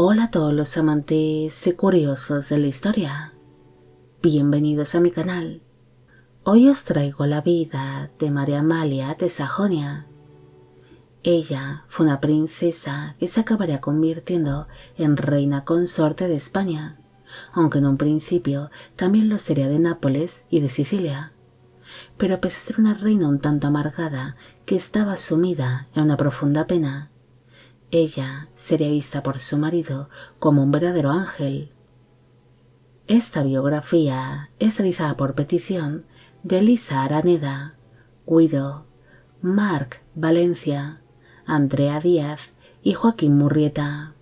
Hola a todos los amantes y curiosos de la historia. Bienvenidos a mi canal. Hoy os traigo la vida de María Amalia de Sajonia. Ella fue una princesa que se acabaría convirtiendo en reina consorte de España, aunque en un principio también lo sería de Nápoles y de Sicilia. Pero a pesar de ser una reina un tanto amargada que estaba sumida en una profunda pena, ella sería vista por su marido como un verdadero ángel. Esta biografía es realizada por petición de Elisa Araneda, Guido, Marc Valencia, Andrea Díaz y Joaquín Murrieta.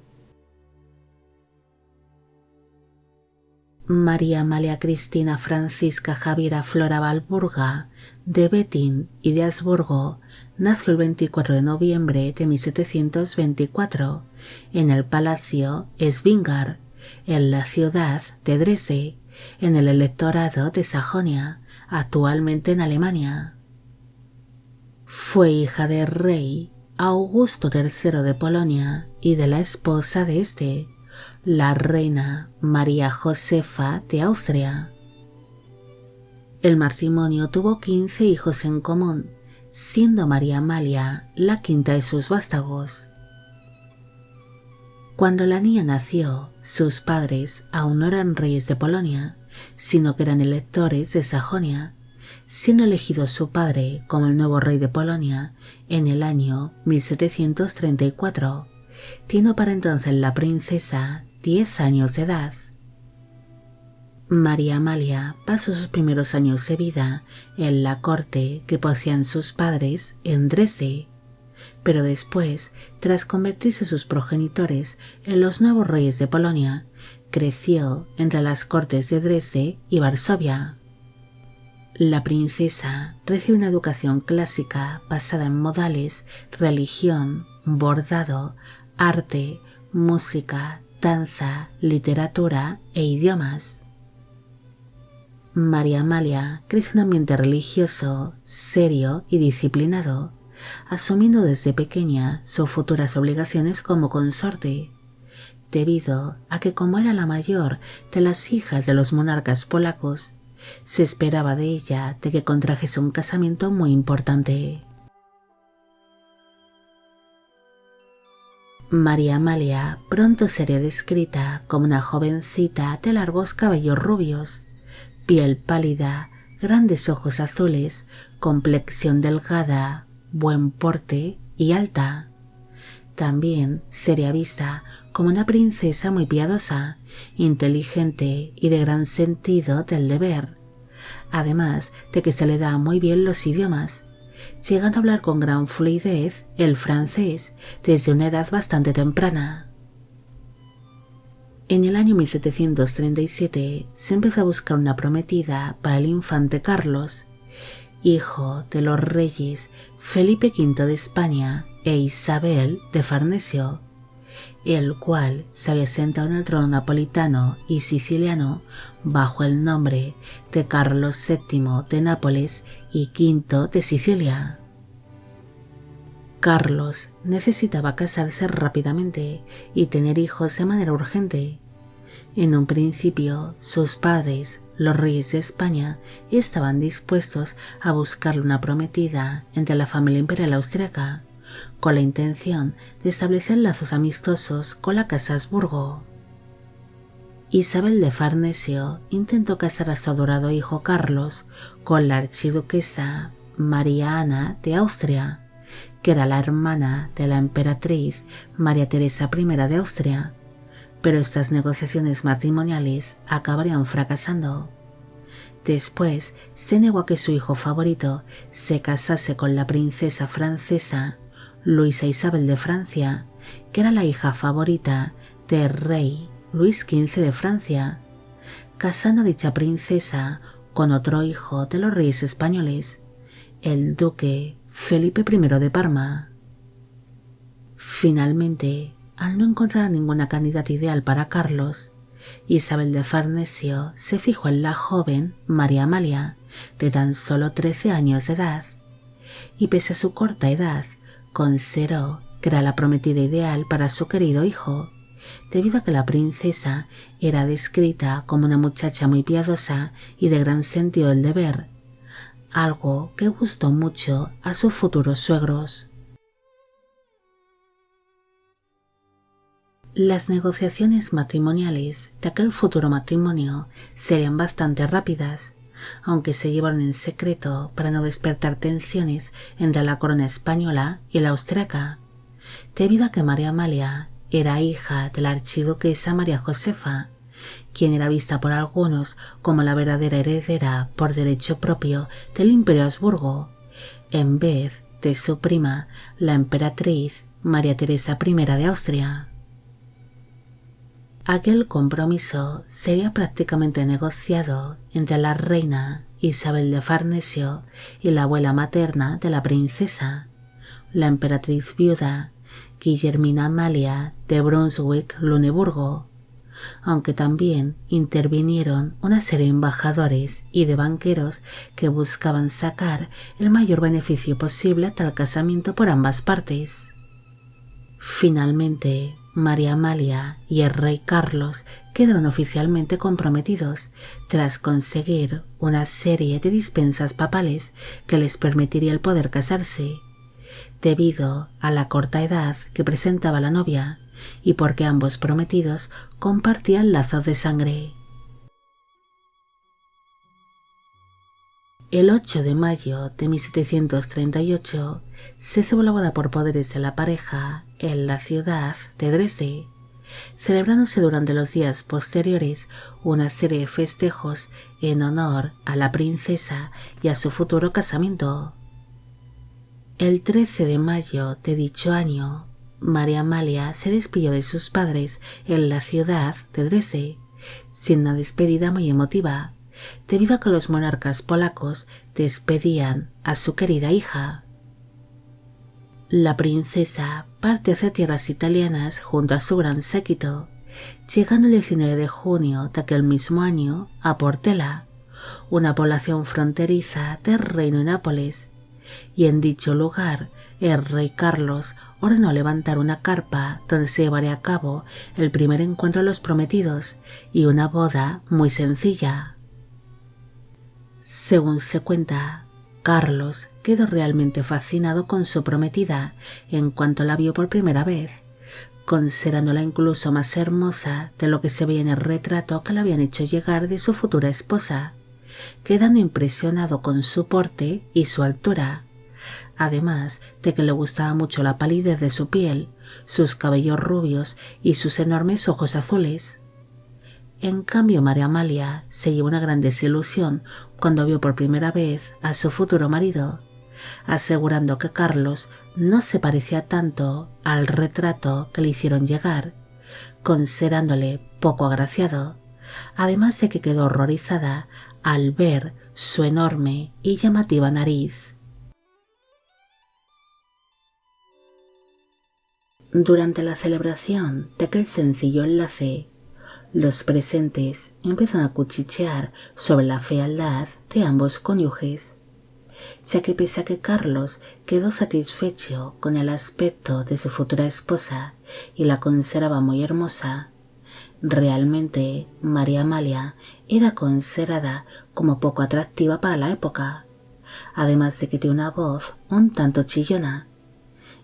María Amalia Cristina Francisca Javiera Flora Walburga de Wettin y de Habsburgo nació el 24 de noviembre de 1724 en el Palacio Schwinger, en la ciudad de Dresde, en el electorado de Sajonia, actualmente en Alemania. Fue hija del rey Augusto III de Polonia y de la esposa de este, la reina María Josefa de Austria. El matrimonio tuvo 15 hijos en común, siendo María Amalia la quinta de sus vástagos. Cuando la niña nació, sus padres aún no eran reyes de Polonia, sino que eran electores de Sajonia, siendo elegido su padre como el nuevo rey de Polonia en el año 1734, teniendo para entonces la princesa 10 años de edad. María Amalia pasó sus primeros años de vida en la corte que poseían sus padres en Dresde, pero después, tras convertirse sus progenitores en los nuevos reyes de Polonia, creció entre las cortes de Dresde y Varsovia. La princesa recibe una educación clásica basada en modales, religión, bordado, arte, música, danza, literatura e idiomas. María Amalia creció en un ambiente religioso, serio y disciplinado, asumiendo desde pequeña sus futuras obligaciones como consorte, debido a que como era la mayor de las hijas de los monarcas polacos, se esperaba de ella de que contrajese un casamiento muy importante. María Amalia pronto sería descrita como una jovencita de largos cabellos rubios, piel pálida, grandes ojos azules, complexión delgada, buen porte y alta. También sería vista como una princesa muy piadosa, inteligente y de gran sentido del deber, además de que se le da muy bien los idiomas, llegando a hablar con gran fluidez el francés desde una edad bastante temprana. En el año 1737 se empezó a buscar una prometida para el infante Carlos, hijo de los reyes Felipe V de España e Isabel de Farnesio, el cual se había sentado en el trono napolitano y siciliano bajo el nombre de Carlos VII de Nápoles y V de Sicilia. Carlos necesitaba casarse rápidamente y tener hijos de manera urgente. En un principio, sus padres, los reyes de España, estaban dispuestos a buscarle una prometida entre la familia imperial austríaca, con la intención de establecer lazos amistosos con la casa Habsburgo. Isabel de Farnesio intentó casar a su adorado hijo Carlos con la archiduquesa María Ana de Austria, que era la hermana de la emperatriz María Teresa I de Austria, pero estas negociaciones matrimoniales acabarían fracasando. Después se negó a que su hijo favorito se casase con la princesa francesa Luisa Isabel de Francia, que era la hija favorita del rey Luis XV de Francia, casando a dicha princesa con otro hijo de los reyes españoles, el duque Felipe I de Parma. Finalmente, al no encontrar ninguna candidata ideal para Carlos, Isabel de Farnesio se fijó en la joven María Amalia, de tan solo 13 años de edad, y pese a su corta edad, consideró que era la prometida ideal para su querido hijo, debido a que la princesa era descrita como una muchacha muy piadosa y de gran sentido del deber, algo que gustó mucho a sus futuros suegros. Las negociaciones matrimoniales de aquel futuro matrimonio serían bastante rápidas, aunque se llevaron en secreto para no despertar tensiones entre la corona española y la austriaca, debido a que María Amalia era hija de la archiduquesa María Josefa, quien era vista por algunos como la verdadera heredera por derecho propio del Imperio Habsburgo, en vez de su prima, la emperatriz María Teresa I de Austria. Aquel compromiso sería prácticamente negociado entre la reina Isabel de Farnesio y la abuela materna de la princesa, la emperatriz viuda Guillermina Amalia de Brunswick-Luneburgo, aunque también intervinieron una serie de embajadores y de banqueros que buscaban sacar el mayor beneficio posible a tal casamiento por ambas partes. Finalmente, María Amalia y el rey Carlos quedaron oficialmente comprometidos tras conseguir una serie de dispensas papales que les permitiría el poder casarse, debido a la corta edad que presentaba la novia y porque ambos prometidos compartían lazos de sangre. El 8 de mayo de 1738 se celebró la boda por poderes de la pareja en la ciudad de Dresde, celebrándose durante los días posteriores una serie de festejos en honor a la princesa y a su futuro casamiento. El 13 de mayo de dicho año, María Amalia se despidió de sus padres en la ciudad de Dresde, sin una despedida muy emotiva, debido a que los monarcas polacos despedían a su querida hija. La princesa parte hacia tierras italianas junto a su gran séquito, llegando el 19 de junio de aquel mismo año a Portela, una población fronteriza del Reino de Nápoles, y en dicho lugar el rey Carlos ordenó levantar una carpa donde se llevaría a cabo el primer encuentro de los prometidos y una boda muy sencilla. Según se cuenta, Carlos quedó realmente fascinado con su prometida en cuanto la vio por primera vez, considerándola incluso más hermosa de lo que se veía en el retrato que le habían hecho llegar de su futura esposa, quedando impresionado con su porte y su altura, además de que le gustaba mucho la palidez de su piel, sus cabellos rubios y sus enormes ojos azules. En cambio, María Amalia se llevó una gran desilusión cuando vio por primera vez a su futuro marido, asegurando que Carlos no se parecía tanto al retrato que le hicieron llegar, considerándole poco agraciado, además de que quedó horrorizada al ver su enorme y llamativa nariz. Durante la celebración de aquel sencillo enlace, los presentes empezaron a cuchichear sobre la fealdad de ambos cónyuges, ya que pese a que Carlos quedó satisfecho con el aspecto de su futura esposa y la consideraba muy hermosa, realmente María Amalia era considerada como poco atractiva para la época, además de que tiene una voz un tanto chillona.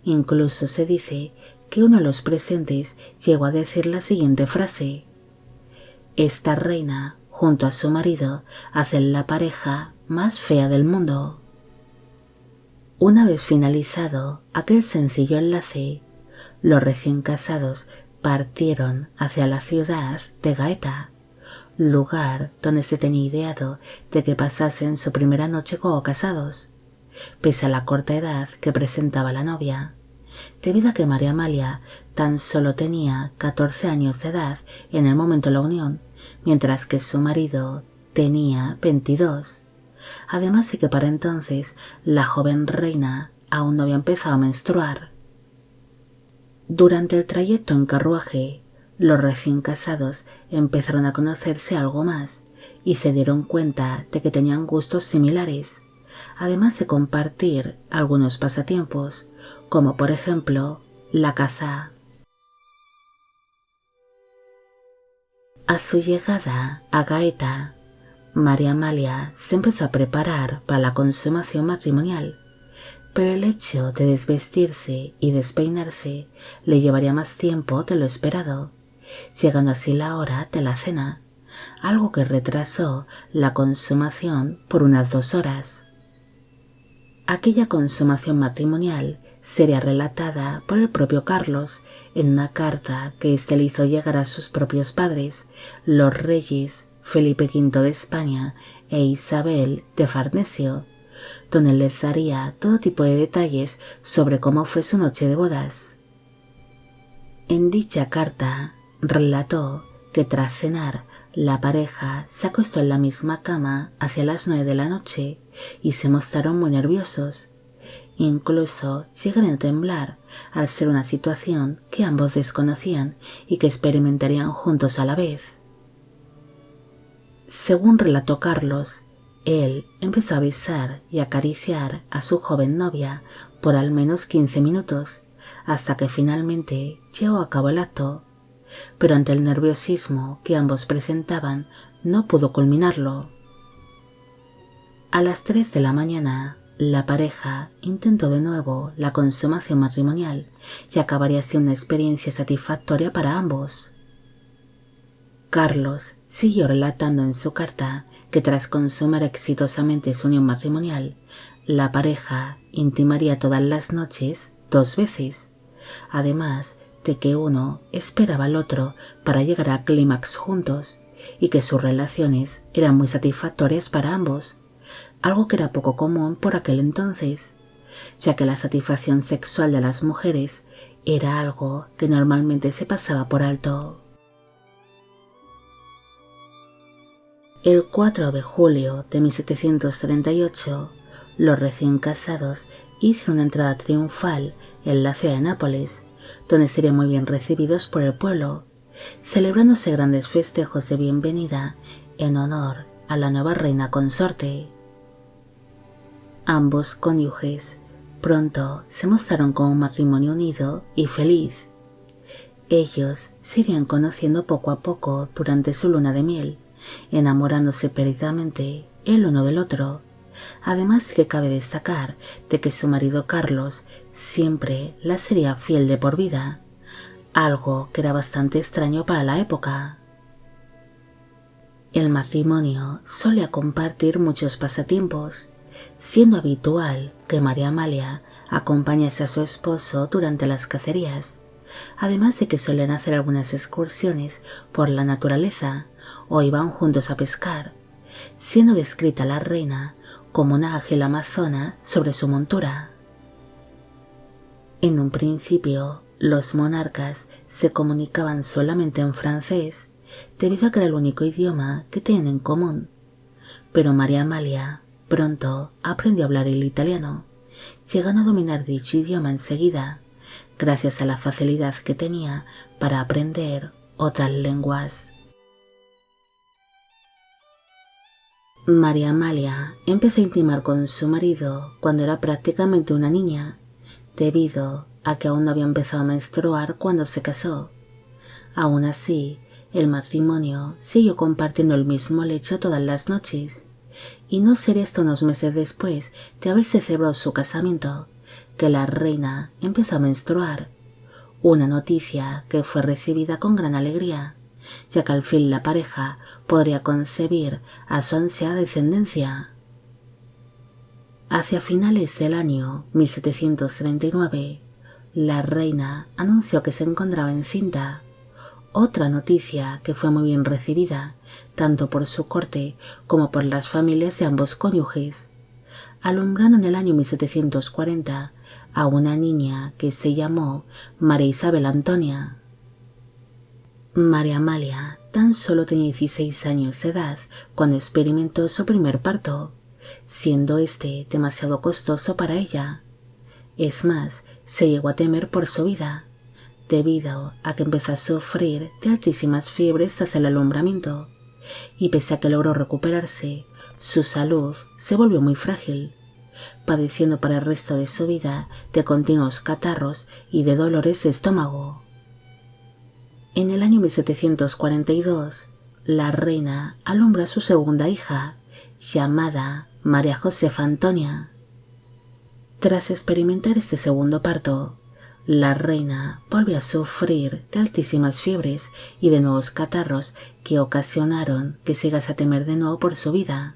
Incluso se dice que uno de los presentes llegó a decir la siguiente frase: «Esta reina, junto a su marido, hacen la pareja más fea del mundo». Una vez finalizado aquel sencillo enlace, los recién casados partieron hacia la ciudad de Gaeta, lugar donde se tenía ideado de que pasasen su primera noche como casados, pese a la corta edad que presentaba la novia, debido a que María Amalia tan solo tenía 14 años de edad en el momento de la unión, mientras que su marido tenía 22, además de que para entonces la joven reina aún no había empezado a menstruar. Durante el trayecto en carruaje, los recién casados empezaron a conocerse algo más y se dieron cuenta de que tenían gustos similares, además de compartir algunos pasatiempos, como por ejemplo la caza. A su llegada a Gaeta, María Amalia se empezó a preparar para la consumación matrimonial, pero el hecho de desvestirse y despeinarse le llevaría más tiempo de lo esperado, llegando así la hora de la cena, algo que retrasó la consumación por unas 2 horas. Aquella consumación matrimonial sería relatada por el propio Carlos en una carta que éste le hizo llegar a sus propios padres, los reyes Felipe V de España e Isabel de Farnesio, donde les daría todo tipo de detalles sobre cómo fue su noche de bodas. En dicha carta relató que tras cenar la pareja se acostó en la misma cama hacia las 9 de la noche y se mostraron muy nerviosos. Incluso llegaron a temblar al ser una situación que ambos desconocían y que experimentarían juntos a la vez. Según relató Carlos, él empezó a besar y acariciar a su joven novia por al menos 15 minutos, hasta que finalmente llevó a cabo el acto, pero ante el nerviosismo que ambos presentaban no pudo culminarlo. A las 3 de la mañana, la pareja intentó de nuevo la consumación matrimonial y acabaría siendo una experiencia satisfactoria para ambos. Carlos siguió relatando en su carta que tras consumar exitosamente su unión matrimonial, la pareja intimaría todas las noches 2 veces, además de que uno esperaba al otro para llegar al clímax juntos y que sus relaciones eran muy satisfactorias para ambos, algo que era poco común por aquel entonces, ya que la satisfacción sexual de las mujeres era algo que normalmente se pasaba por alto. El 4 de julio de 1738, los recién casados hicieron una entrada triunfal en la ciudad de Nápoles, donde serían muy bien recibidos por el pueblo, celebrándose grandes festejos de bienvenida en honor a la nueva reina consorte. Ambos cónyuges pronto se mostraron como un matrimonio unido y feliz. Ellos se irían conociendo poco a poco durante su luna de miel, enamorándose perdidamente el uno del otro. Además que cabe destacar de que su marido Carlos siempre la sería fiel de por vida, algo que era bastante extraño para la época. El matrimonio solía compartir muchos pasatiempos, siendo habitual que María Amalia acompañase a su esposo durante las cacerías, además de que solían hacer algunas excursiones por la naturaleza o iban juntos a pescar, siendo descrita la reina como una ágil amazona sobre su montura. En un principio, los monarcas se comunicaban solamente en francés, debido a que era el único idioma que tenían en común, pero María Amalia pronto aprendió a hablar el italiano, llegando a dominar dicho idioma enseguida, gracias a la facilidad que tenía para aprender otras lenguas. María Amalia empezó a intimar con su marido cuando era prácticamente una niña, debido a que aún no había empezado a menstruar cuando se casó. Aún así, el matrimonio siguió compartiendo el mismo lecho todas las noches, y no sería hasta unos meses después de haberse celebrado su casamiento que la reina empezó a menstruar, una noticia que fue recibida con gran alegría, ya que al fin la pareja podría concebir a su ansiada descendencia. Hacia finales del año 1739, la reina anunció que se encontraba encinta, otra noticia que fue muy bien recibida tanto por su corte como por las familias de ambos cónyuges, alumbrando en el año 1740 a una niña que se llamó María Isabel Antonia. María Amalia tan solo tenía 16 años de edad cuando experimentó su primer parto, siendo este demasiado costoso para ella. Es más, se llegó a temer por su vida, debido a que empezó a sufrir de altísimas fiebres tras el alumbramiento, y pese a que logró recuperarse, su salud se volvió muy frágil, padeciendo para el resto de su vida de continuos catarros y de dolores de estómago. En el año 1742, la reina alumbra a su segunda hija, llamada María Josefa Antonia. Tras experimentar este segundo parto, la reina volvió a sufrir de altísimas fiebres y de nuevos catarros que ocasionaron que se llegase a temer de nuevo por su vida.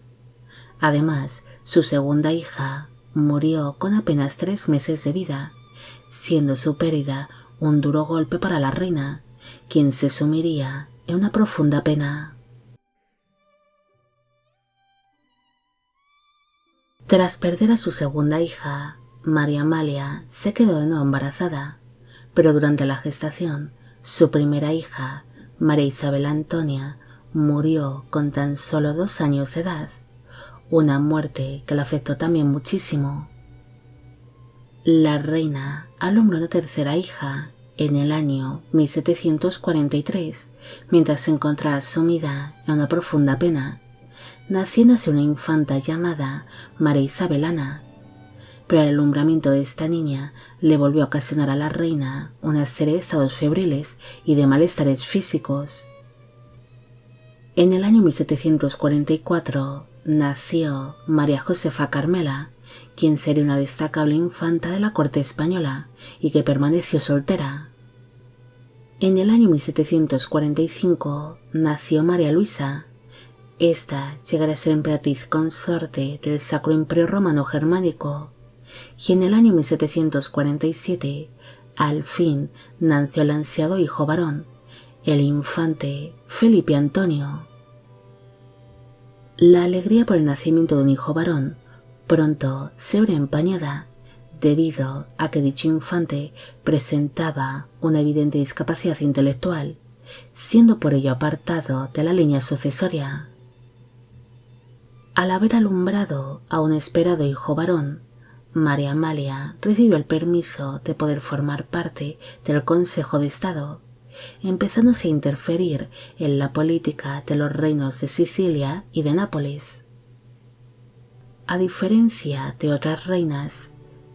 Además, su segunda hija murió con apenas 3 meses de vida, siendo su pérdida un duro golpe para la reina, quien se sumiría en una profunda pena. Tras perder a su segunda hija, María Amalia se quedó de nuevo embarazada, pero durante la gestación, su primera hija, María Isabel Antonia, murió con tan solo 2 años de edad, una muerte que la afectó también muchísimo. La reina alumbró una tercera hija en el año 1743, mientras se encontraba sumida en una profunda pena, naciendo así una infanta llamada María Isabel Ana, pero el alumbramiento de esta niña le volvió a ocasionar a la reina una serie de estados febriles y de malestares físicos. En el año 1744 nació María Josefa Carmela, quien sería una destacable infanta de la corte española y que permaneció soltera. En el año 1745 nació María Luisa. Esta llegará a ser emperatriz consorte del Sacro Imperio Romano Germánico, y en el año 1747 al fin nació el ansiado hijo varón, el infante Felipe Antonio. La alegría por el nacimiento de un hijo varón pronto se verá empañada debido a que dicho infante presentaba una evidente discapacidad intelectual, siendo por ello apartado de la línea sucesoria. Al haber alumbrado a un esperado hijo varón, María Amalia recibió el permiso de poder formar parte del Consejo de Estado, empezándose a interferir en la política de los reinos de Sicilia y de Nápoles. A diferencia de otras reinas,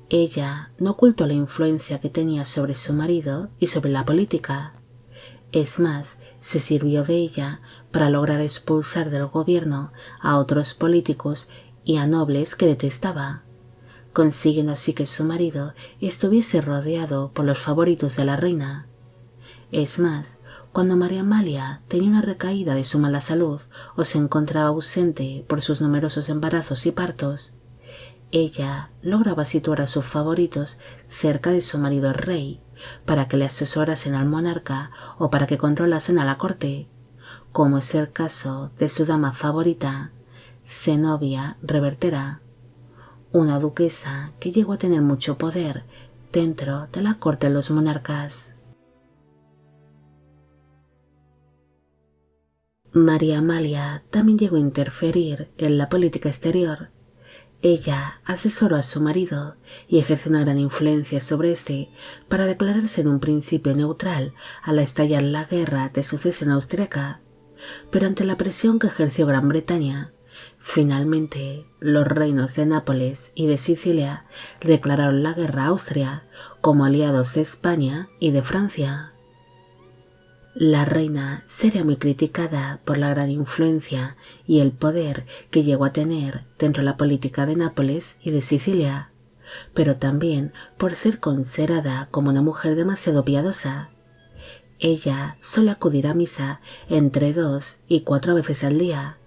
ella no ocultó la influencia que tenía sobre su marido y sobre la política. Es más, se sirvió de ella para lograr expulsar del gobierno a otros políticos y a nobles que detestaba, consiguiendo así que su marido estuviese rodeado por los favoritos de la reina. Es más, cuando María Amalia tenía una recaída de su mala salud o se encontraba ausente por sus numerosos embarazos y partos, ella lograba situar a sus favoritos cerca de su marido el rey, para que le asesorasen al monarca o para que controlasen a la corte, como es el caso de su dama favorita, Zenobia Revertera, una duquesa que llegó a tener mucho poder dentro de la corte de los monarcas. María Amalia también llegó a interferir en la política exterior. Ella asesoró a su marido y ejerció una gran influencia sobre este para declararse en un principio neutral al estallar la guerra de sucesión austríaca, pero ante la presión que ejerció Gran Bretaña, finalmente los reinos de Nápoles y de Sicilia declararon la guerra a Austria como aliados de España y de Francia. La reina sería muy criticada por la gran influencia y el poder que llegó a tener dentro de la política de Nápoles y de Sicilia, pero también por ser considerada como una mujer demasiado piadosa. Ella solía acudir a misa entre 2 y 4 veces al día,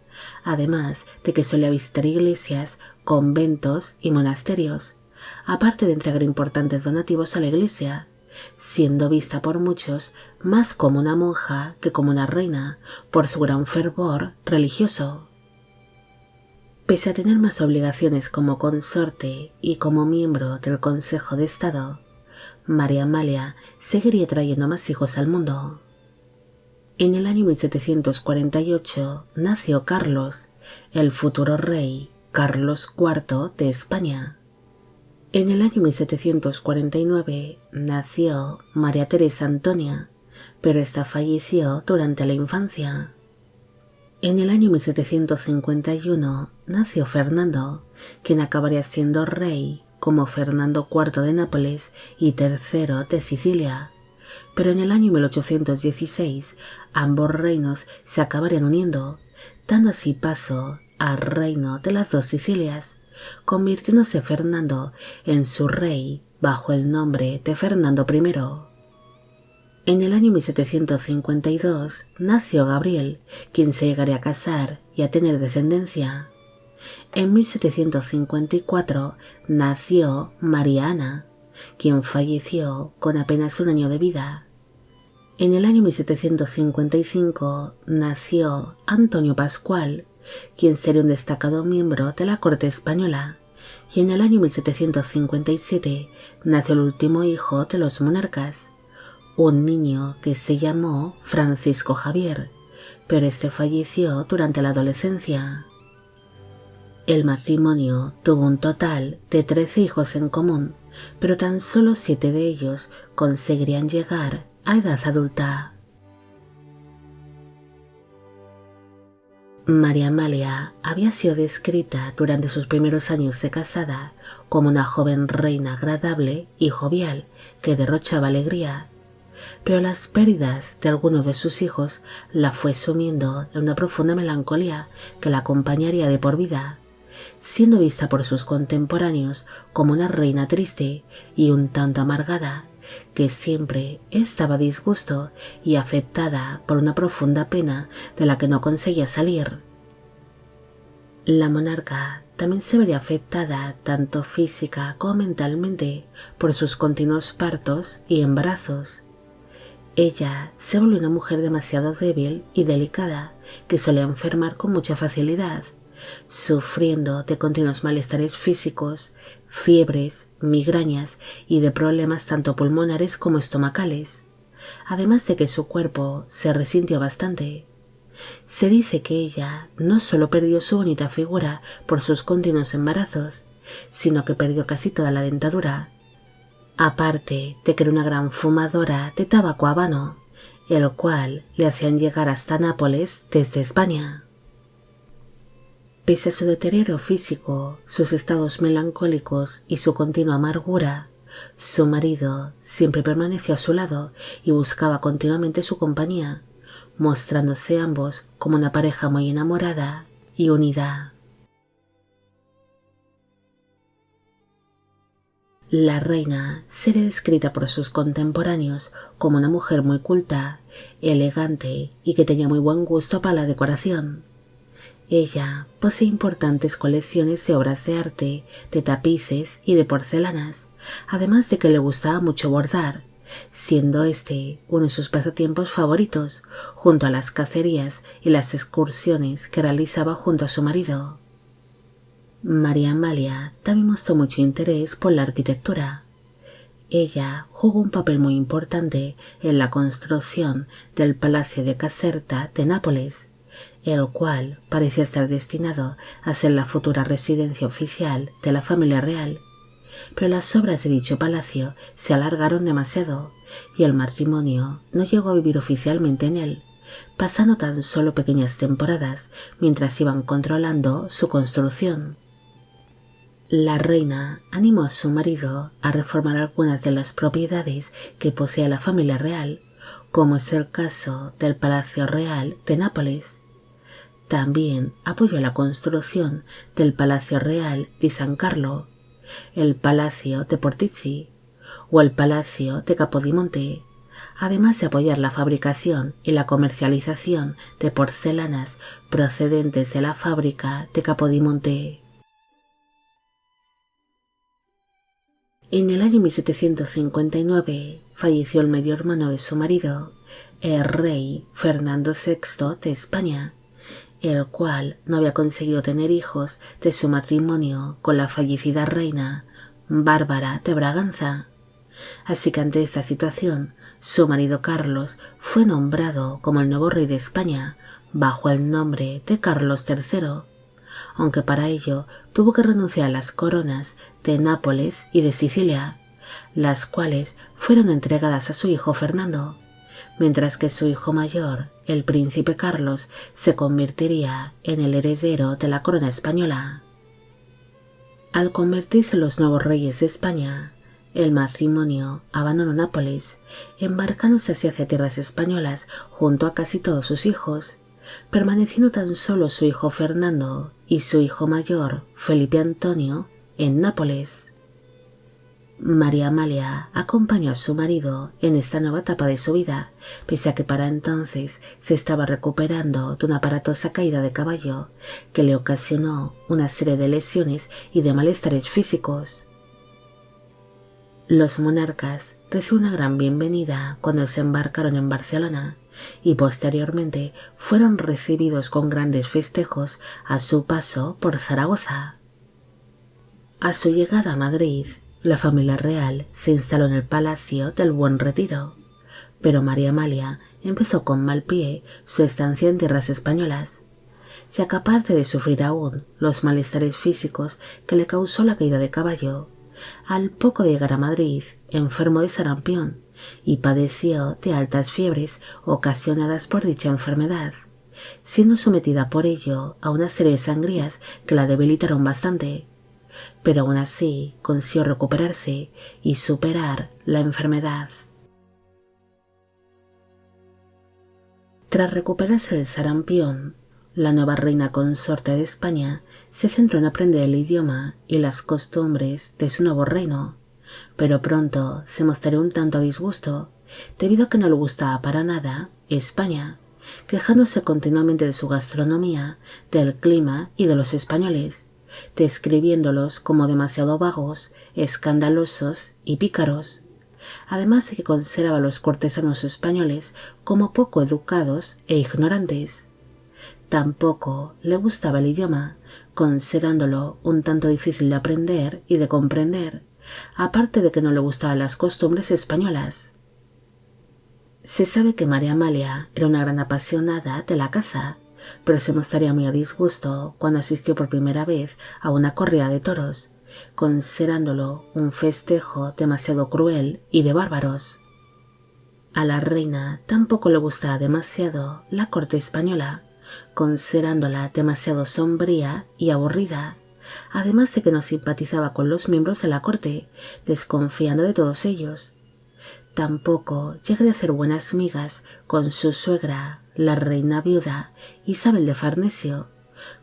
además de que solía visitar iglesias, conventos y monasterios, aparte de entregar importantes donativos a la iglesia, siendo vista por muchos más como una monja que como una reina por su gran fervor religioso. Pese a tener más obligaciones como consorte y como miembro del Consejo de Estado, María Amalia seguiría trayendo más hijos al mundo. En el año 1748 nació Carlos, el futuro rey Carlos IV de España. En el año 1749 nació María Teresa Antonia, pero esta falleció durante la infancia. En el año 1751 nació Fernando, quien acabaría siendo rey como Fernando IV de Nápoles y III de Sicilia, pero en el año 1816 ambos reinos se acabarían uniendo, dando así paso al reino de las dos Sicilias, convirtiéndose Fernando en su rey bajo el nombre de Fernando I. En el año 1752 nació Gabriel, quien se llegaría a casar y a tener descendencia. En 1754 nació María Ana, quien falleció con apenas un año de vida. En el año 1755 nació Antonio Pascual, quien sería un destacado miembro de la corte española, y en el año 1757 nació el último hijo de los monarcas, un niño que se llamó Francisco Javier, pero este falleció durante la adolescencia. El matrimonio tuvo un total de 13 hijos en común, pero tan solo 7 de ellos conseguirían llegar a edad adulta. María Amalia había sido descrita durante sus primeros años de casada como una joven reina agradable y jovial que derrochaba alegría, pero las pérdidas de algunos de sus hijos la fue sumiendo en una profunda melancolía que la acompañaría de por vida, siendo vista por sus contemporáneos como una reina triste y un tanto amargada, que siempre estaba a disgusto y afectada por una profunda pena de la que no conseguía salir. La monarca también se vería afectada tanto física como mentalmente por sus continuos partos y embarazos. Ella se volvió una mujer demasiado débil y delicada que solía enfermar con mucha facilidad, sufriendo de continuos malestares físicos, fiebres, migrañas y de problemas tanto pulmonares como estomacales, además de que su cuerpo se resintió bastante. Se dice que ella no solo perdió su bonita figura por sus continuos embarazos, sino que perdió casi toda la dentadura, aparte de que era una gran fumadora de tabaco habano, el cual le hacían llegar hasta Nápoles desde España. Pese a su deterioro físico, sus estados melancólicos y su continua amargura, su marido siempre permaneció a su lado y buscaba continuamente su compañía, mostrándose ambos como una pareja muy enamorada y unida. La reina sería descrita por sus contemporáneos como una mujer muy culta, elegante y que tenía muy buen gusto para la decoración. Ella posee importantes colecciones de obras de arte, de tapices y de porcelanas, además de que le gustaba mucho bordar, siendo este uno de sus pasatiempos favoritos, junto a las cacerías y las excursiones que realizaba junto a su marido. María Amalia también mostró mucho interés por la arquitectura. Ella jugó un papel muy importante en la construcción del Palacio de Caserta de Nápoles, el cual parecía estar destinado a ser la futura residencia oficial de la familia real, pero las obras de dicho palacio se alargaron demasiado y el matrimonio no llegó a vivir oficialmente en él, pasando tan solo pequeñas temporadas mientras iban controlando su construcción. La reina animó a su marido a reformar algunas de las propiedades que posee la familia real, como es el caso del Palacio Real de Nápoles. También apoyó la construcción del Palacio Real di San Carlo, el Palacio de Portici o el Palacio de Capodimonte, además de apoyar la fabricación y la comercialización de porcelanas procedentes de la fábrica de Capodimonte. En el año 1759 falleció el medio hermano de su marido, el rey Fernando VI de España, el cual no había conseguido tener hijos de su matrimonio con la fallecida reina Bárbara de Braganza. Así que ante esta situación, su marido Carlos fue nombrado como el nuevo rey de España, bajo el nombre de Carlos III, aunque para ello tuvo que renunciar a las coronas de Nápoles y de Sicilia, las cuales fueron entregadas a su hijo Fernando, mientras que su hijo mayor, el príncipe Carlos, se convertiría en el heredero de la corona española. Al convertirse en los nuevos reyes de España, el matrimonio abandonó Nápoles, embarcándose hacia tierras españolas junto a casi todos sus hijos, permaneciendo tan solo su hijo Fernando y su hijo mayor, Felipe Antonio, en Nápoles. María Amalia acompañó a su marido en esta nueva etapa de su vida, pese a que para entonces se estaba recuperando de una aparatosa caída de caballo que le ocasionó una serie de lesiones y de malestares físicos. Los monarcas recibieron una gran bienvenida cuando se embarcaron en Barcelona y posteriormente fueron recibidos con grandes festejos a su paso por Zaragoza. A su llegada a Madrid, la familia real se instaló en el Palacio del Buen Retiro, pero María Amalia empezó con mal pie su estancia en tierras españolas, ya que aparte de sufrir aún los malestares físicos que le causó la caída de caballo, al poco de llegar a Madrid enfermó de sarampión y padeció de altas fiebres ocasionadas por dicha enfermedad, siendo sometida por ello a una serie de sangrías que la debilitaron bastante, pero aún así consiguió recuperarse y superar la enfermedad. Tras recuperarse del sarampión, la nueva reina consorte de España se centró en aprender el idioma y las costumbres de su nuevo reino, pero pronto se mostraría un tanto a disgusto debido a que no le gustaba para nada España, quejándose continuamente de su gastronomía, del clima y de los españoles, describiéndolos como demasiado vagos, escandalosos y pícaros, además de que consideraba a los cortesanos españoles como poco educados e ignorantes. Tampoco le gustaba el idioma, considerándolo un tanto difícil de aprender y de comprender, aparte de que no le gustaban las costumbres españolas. Se sabe que María Amalia era una gran apasionada de la caza, pero se mostraría muy a disgusto cuando asistió por primera vez a una corrida de toros, considerándolo un festejo demasiado cruel y de bárbaros. A la reina tampoco le gustaba demasiado la corte española, considerándola demasiado sombría y aburrida, además de que no simpatizaba con los miembros de la corte, desconfiando de todos ellos. Tampoco llegaría a hacer buenas migas con su suegra, la reina viuda Isabel de Farnesio,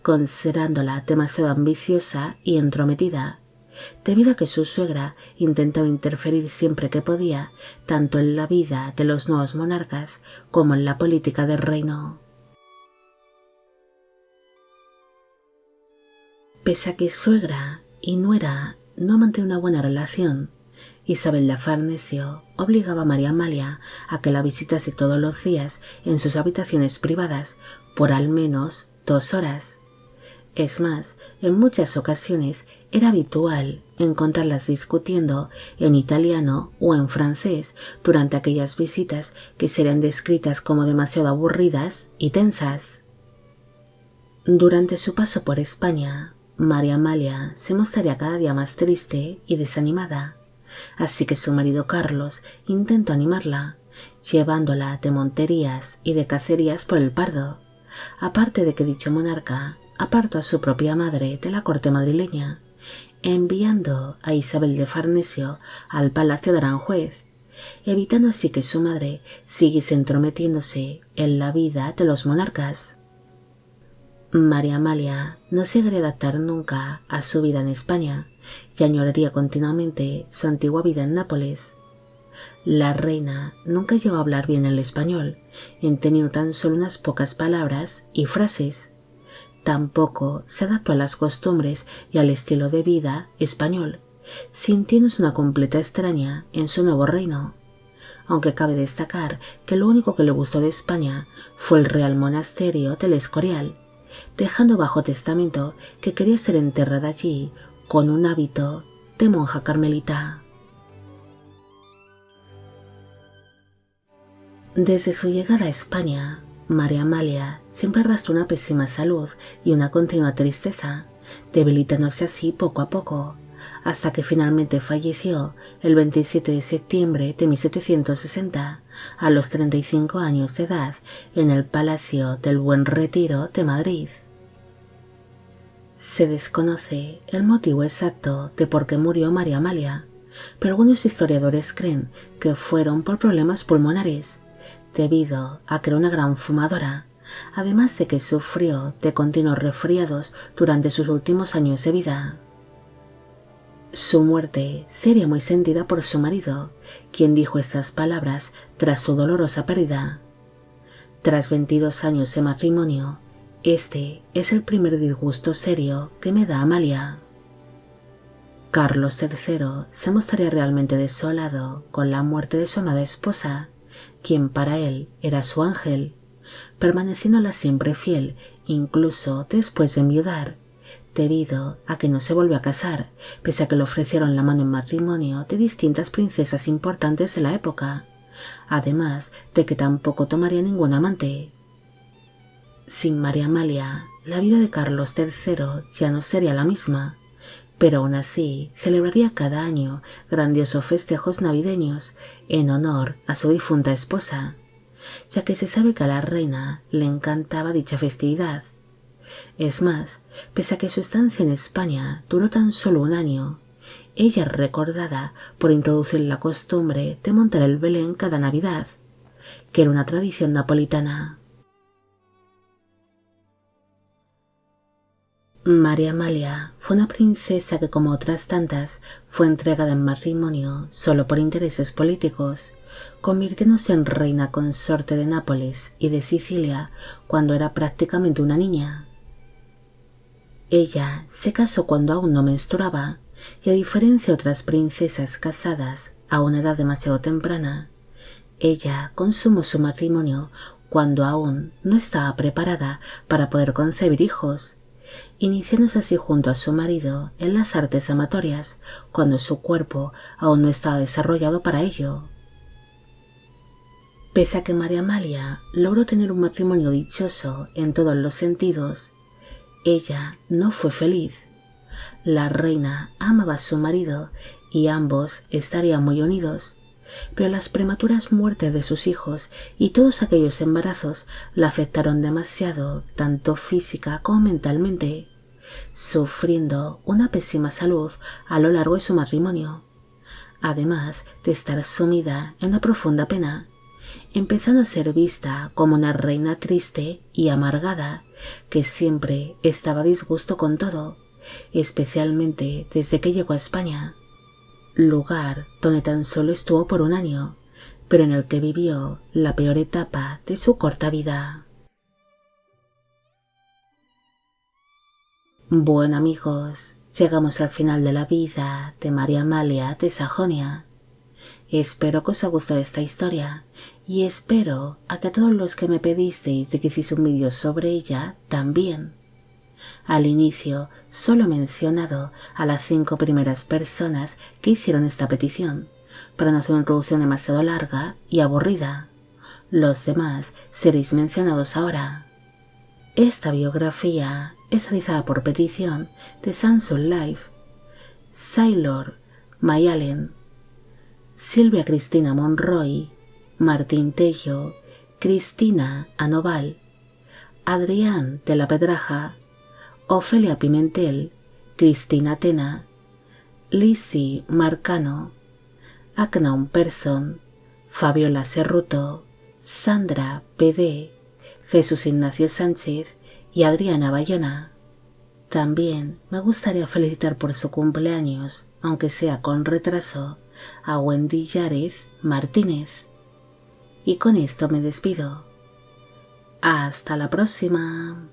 considerándola demasiado ambiciosa y entrometida, debido a que su suegra intentaba interferir siempre que podía, tanto en la vida de los nuevos monarcas como en la política del reino. Pese a que suegra y nuera no mantenían una buena relación, Isabel de Farnesio obligaba a María Amalia a que la visitase todos los días en sus habitaciones privadas por al menos 2 horas. Es más, en muchas ocasiones era habitual encontrarlas discutiendo en italiano o en francés durante aquellas visitas que serían descritas como demasiado aburridas y tensas. Durante su paso por España, María Amalia se mostraría cada día más triste y desanimada, así que su marido Carlos intentó animarla, llevándola de monterías y de cacerías por el Pardo, aparte de que dicho monarca apartó a su propia madre de la corte madrileña, enviando a Isabel de Farnesio al palacio de Aranjuez, evitando así que su madre siguiese entrometiéndose en la vida de los monarcas. María Amalia no se llegaría a adaptar nunca a su vida en España y añoraría continuamente su antigua vida en Nápoles. La reina nunca llegó a hablar bien el español, entendiendo tan solo unas pocas palabras y frases. Tampoco se adaptó a las costumbres y al estilo de vida español, sintiéndose una completa extraña en su nuevo reino, aunque cabe destacar que lo único que le gustó de España fue el Real Monasterio del Escorial, dejando bajo testamento que quería ser enterrada allí con un hábito de monja carmelita. Desde su llegada a España, María Amalia siempre arrastró una pésima salud y una continua tristeza, debilitándose así poco a poco, hasta que finalmente falleció el 27 de septiembre de 1760, a los 35 años de edad, en el Palacio del Buen Retiro de Madrid. Se desconoce el motivo exacto de por qué murió María Amalia, pero algunos historiadores creen que fueron por problemas pulmonares, debido a que era una gran fumadora, además de que sufrió de continuos resfriados durante sus últimos años de vida. Su muerte sería muy sentida por su marido, quien dijo estas palabras tras su dolorosa pérdida. Tras 22 años de matrimonio, este es el primer disgusto serio que me da Amalia. Carlos III se mostraría realmente desolado con la muerte de su amada esposa, quien para él era su ángel, permaneciéndola siempre fiel incluso después de enviudar, debido a que no se volvió a casar, pese a que le ofrecieron la mano en matrimonio de distintas princesas importantes de la época, además de que tampoco tomaría ningún amante. Sin María Amalia, la vida de Carlos III ya no sería la misma, pero aún así celebraría cada año grandiosos festejos navideños en honor a su difunta esposa, ya que se sabe que a la reina le encantaba dicha festividad. Es más, pese a que su estancia en España duró tan solo un año, ella es recordada por introducir la costumbre de montar el Belén cada Navidad, que era una tradición napolitana. María Amalia fue una princesa que, como otras tantas, fue entregada en matrimonio solo por intereses políticos, convirtiéndose en reina consorte de Nápoles y de Sicilia cuando era prácticamente una niña. Ella se casó cuando aún no menstruaba y, a diferencia de otras princesas casadas a una edad demasiado temprana, ella consumó su matrimonio cuando aún no estaba preparada para poder concebir hijos, iniciándose así junto a su marido en las artes amatorias cuando su cuerpo aún no estaba desarrollado para ello. Pese a que María Amalia logró tener un matrimonio dichoso en todos los sentidos, ella no fue feliz. La reina amaba a su marido y ambos estarían muy unidos, pero las prematuras muertes de sus hijos y todos aquellos embarazos la afectaron demasiado, tanto física como mentalmente, sufriendo una pésima salud a lo largo de su matrimonio, además de estar sumida en una profunda pena, empezando a ser vista como una reina triste y amargada que siempre estaba a disgusto con todo, especialmente desde que llegó a España, lugar donde tan solo estuvo por un año, pero en el que vivió la peor etapa de su corta vida. Bueno, amigos, llegamos al final de la vida de María Amalia de Sajonia. Espero que os haya gustado esta historia y espero a que todos los que me pedisteis de que hiciese un vídeo sobre ella también. Al inicio solo he mencionado a las 5 primeras personas que hicieron esta petición, para no hacer una introducción demasiado larga y aburrida. Los demás seréis mencionados ahora. Esta biografía es realizada por petición de Samsung Life, Sailor Mayalen, Silvia Cristina Monroy, Martín Tello, Cristina Anoval, Adrián de la Pedraja, Ofelia Pimentel, Cristina Tena, Lizzie Marcano, Aknaum Persson, Fabiola Cerruto, Sandra PD, Jesús Ignacio Sánchez y Adriana Bayona. También me gustaría felicitar por su cumpleaños, aunque sea con retraso, a Wendy Yarez Martínez. Y con esto me despido. Hasta la próxima.